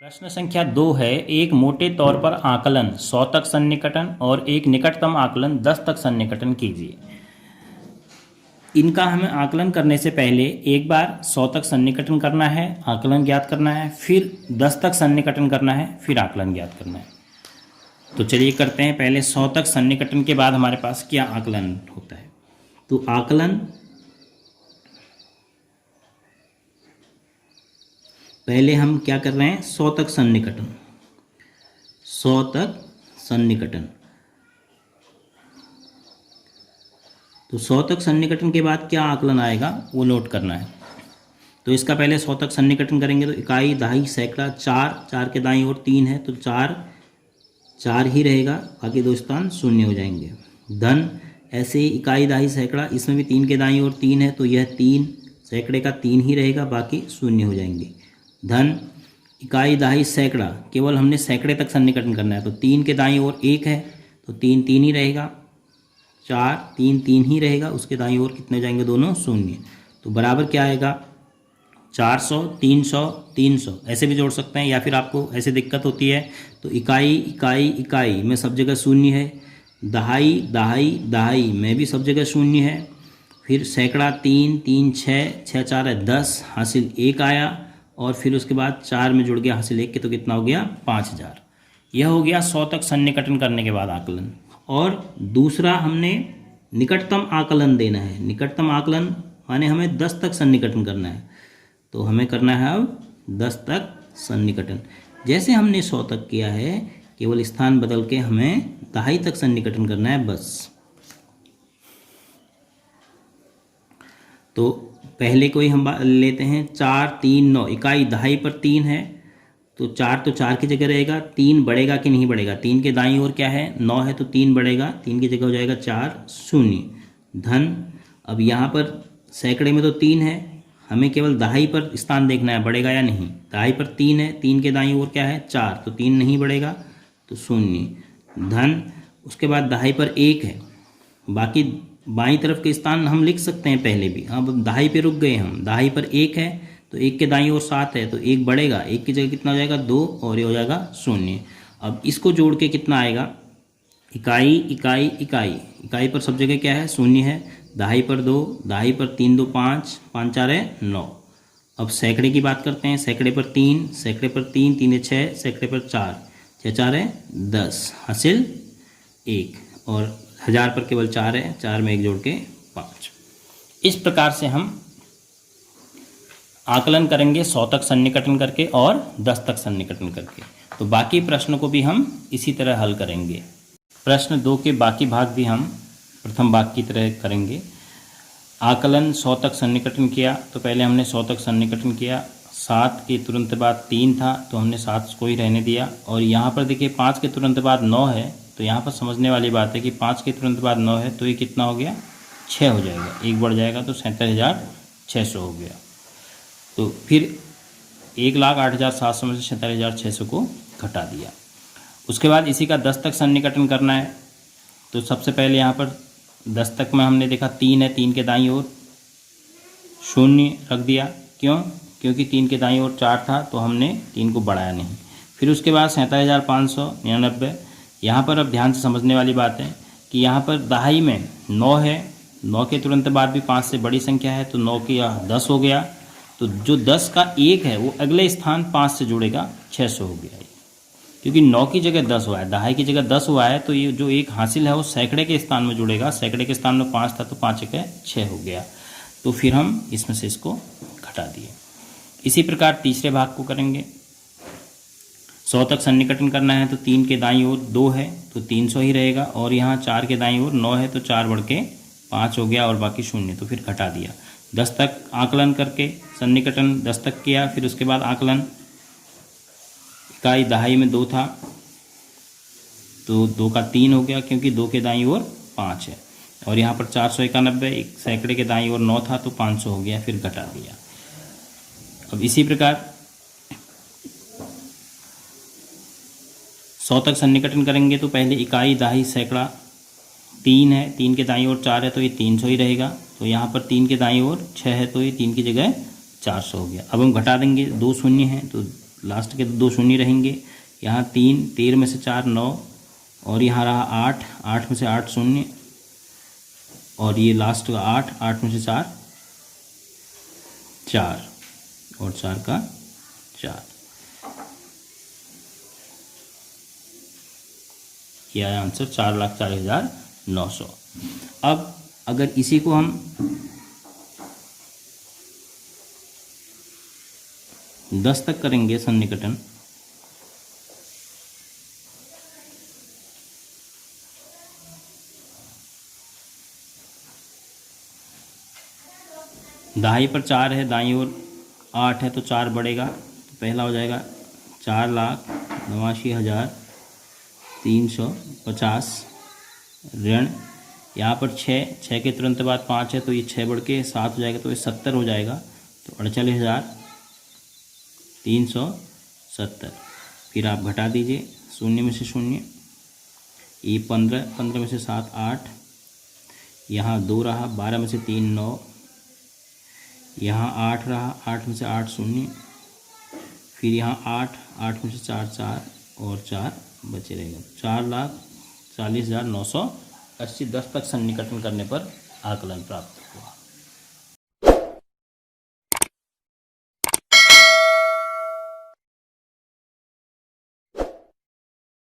प्रश्न संख्या 2 है, एक मोटे तौर पर आकलन 100 तक सन्निकटन और एक निकटतम आकलन 10 तक सन्निकटन कीजिए। इनका हमें आकलन करने से पहले एक बार 100 तक सन्निकटन करना है, आकलन ज्ञात करना है, फिर 10 तक सन्निकटन करना है, फिर आकलन ज्ञात करना है। तो चलिए करते हैं। पहले 100 तक सन्निकटन के बाद हमारे पास क्या आकलन होता है। तो आकलन पहले हम क्या कर रहे हैं, 100 तक सन्निकटन, 100 तक सन्निकटन। तो 100 तक सन्निकटन के बाद क्या आकलन आएगा वो नोट करना है। तो इसका पहले 100 तक सन्निकटन करेंगे तो इकाई, दहाई, सैकड़ा, चार के दाईं ओर 3 है तो चार ही रहेगा, बाकी दो स्थान शून्य हो जाएंगे। धन ऐसे ही इकाई, दहाई, सैकड़ा, इसमें भी 3 के दाईं ओर 3 है तो यह 3 सैकड़े का 3 ही रहेगा, बाकी शून्य हो जाएंगे। धन इकाई, दहाई, सैकड़ा, केवल हमने सैकड़े तक सन्निकटन करना है तो 3 के दाईं ओर 1 है तो 3 ही रहेगा, 3 ही रहेगा, उसके दाईं ओर कितने हो जाएंगे, दोनों शून्य। तो बराबर क्या आएगा, 400, 300 ऐसे भी जोड़ सकते हैं, या फिर आपको ऐसे दिक्कत होती है तो इकाई में सब जगह शून्य है, दहाई में भी सब जगह शून्य है, फिर सैकड़ा 3 6 4 है 10, हासिल 1 आया, और फिर उसके बाद 4 में जुड़ गया हासिल 1 के, तो कितना हो गया, 5000। यह हो गया 100 तक सन्निकटन करने के बाद आकलन। और दूसरा हमने निकटतम आकलन देना है। निकटतम आकलन माने हमें 10 तक सन्निकटन करना है, तो हमें करना है अब 10 तक सन्निकटन। जैसे हमने 100 तक किया है, केवल स्थान बदल के हमें दहाई तक सन्निकटन करना है बस। तो पहले कोई हम लेते हैं 4 3 9, इकाई दहाई पर 3 है तो 4 की जगह रहेगा, 3 बढ़ेगा कि नहीं बढ़ेगा, 3 के दाईं ओर क्या है, 9 है तो 3 बढ़ेगा, 3 की जगह हो जाएगा 4 शून्य। धन अब यहाँ पर सैकड़े में तो 3 है, हमें केवल दहाई पर स्थान देखना है बढ़ेगा या नहीं। दहाई पर 3 है, 3 के दाईं ओर क्या है, 4, तो 3 नहीं बढ़ेगा तो शून्य। धन उसके बाद दहाई पर 1 है, बाकी बाईं तरफ के स्थान हम लिख सकते हैं पहले भी। अब दहाई पे रुक गए हम, दहाई पर 1 है तो 1 के दाईं ओर 7 है तो 1 बढ़ेगा, 1 की जगह कितना हो जाएगा, 2, और ये हो जाएगा शून्य। अब इसको जोड़ के कितना आएगा, इकाई पर सब जगह क्या है, शून्य है, दहाई पर 2, दहाई पर 3 2 5 5 4 है 9। अब सैकड़े की बात करते हैं, सैकड़े पर 3 3 6, सैकड़े पर 4 4 है 10, हासिल 1, और 1000 पर केवल 4 है, 4 में 1 जोड़ के 5। इस प्रकार से हम आकलन करेंगे 100 तक सन्निकटन करके और 10 तक सन्निकटन करके। तो बाकी प्रश्न को भी हम इसी तरह हल करेंगे। प्रश्न 2 के बाकी भाग भी हम प्रथम भाग की तरह करेंगे। आकलन 100 तक सन्निकटन किया तो पहले हमने 100 तक सन्निकटन किया, 7 के तुरंत बाद 3 था तो हमने 7 को ही रहने दिया, और यहाँ पर देखिए 5 के तुरंत बाद 9 है, तो यहाँ पर समझने वाली बात है कि 5 के तुरंत बाद 9 है तो ये कितना हो गया, 6 हो जाएगा, 1 बढ़ जाएगा तो 77,600 हो गया। तो फिर 1,08,700 में से 77,600 को घटा दिया। उसके बाद इसी का 10 तक सन्निकटन करना है। तो सबसे पहले यहाँ पर 10 तक में हमने देखा 3 है, 3 के दाईं ओर शून्य रख दिया, क्योंकि 3 के दाईं ओर 4 था तो हमने 3 को बढ़ाया नहीं। फिर उसके बाद 77,599। यहाँ पर अब ध्यान से समझने वाली बात है कि यहाँ पर दहाई में 9 है, 9 के तुरंत बाद भी 5 से बड़ी संख्या है तो 9 की 10 हो गया, तो जो 10 का 1 है वो अगले स्थान 5 से जुड़ेगा, 600 हो गया। क्योंकि 9 की जगह 10 हुआ है, दहाई की जगह 10 हुआ है, तो ये जो 1 हासिल है वो सैकड़े के स्थान में जुड़ेगा, सैकड़े के स्थान में 5 था तो 5 1 6 हो गया। तो फिर हम इसमें से इसको घटा दिए। इसी प्रकार तीसरे भाग को करेंगे। 100 तक सन्निकटन करना है तो 3 के दाईं ओर 2 है तो 300 ही रहेगा, और यहाँ 4 के दाईं ओर 9 है तो 4 बढ़ के 5 हो गया, और बाकी शून्य, तो फिर घटा दिया। 10 तक आकलन करके सन्निकटन 10 तक किया, फिर उसके बाद आकलन, इकाई दहाई में 2 था तो 2 का 3 हो गया, क्योंकि 2 के दाईं ओर 5 है, और यहाँ पर 491, एक सैकड़े के दाईं ओर 9 था तो 500 हो गया, फिर घटा दिया। अब इसी प्रकार 100 तक सन्निकटन करेंगे तो पहले इकाई, दहाई, सैकड़ा 3 है, 3 के दाईं ओर 4 है तो ये 300 ही रहेगा, तो यहाँ पर 3 के दाईं ओर 6 है तो ये 3 की जगह 400 हो गया। अब हम घटा देंगे, 2 शून्य हैं तो लास्ट के 2 शून्य रहेंगे। यहाँ 3, 13 में से 4 9, और यहाँ रहा 8, 8 में से 8 शून्य, और ये लास्ट का 8, 8 में से 4 4, और 4 का 4। ये आया आंसर 4,40,900। अब अगर इसी को हम 10 तक करेंगे सन्निकटन, दहाई पर 4 है, दाईं ओर 8 है, तो 4 बढ़ेगा। तो पहला हो जाएगा 4,89,350 ऋण, यहाँ पर 6 के तुरंत बाद 5 है, तो ये 6 बढ़ के 7 हो जाएगा, तो ये 70 हो जाएगा। तो 48,370। फिर आप घटा दीजिए, शून्य में से शून्य, ये 15, 15 में से 7 8, यहाँ 2 रहा, 12 में से 3 9, यहाँ 8 रहा, 8 में से 8 शून्य, फिर यहाँ 8, 8 में से 4 4, और 4 बचे रहेगा। 4,40,980 10 तक सन्निकटन करने पर आकलन प्राप्त हुआ।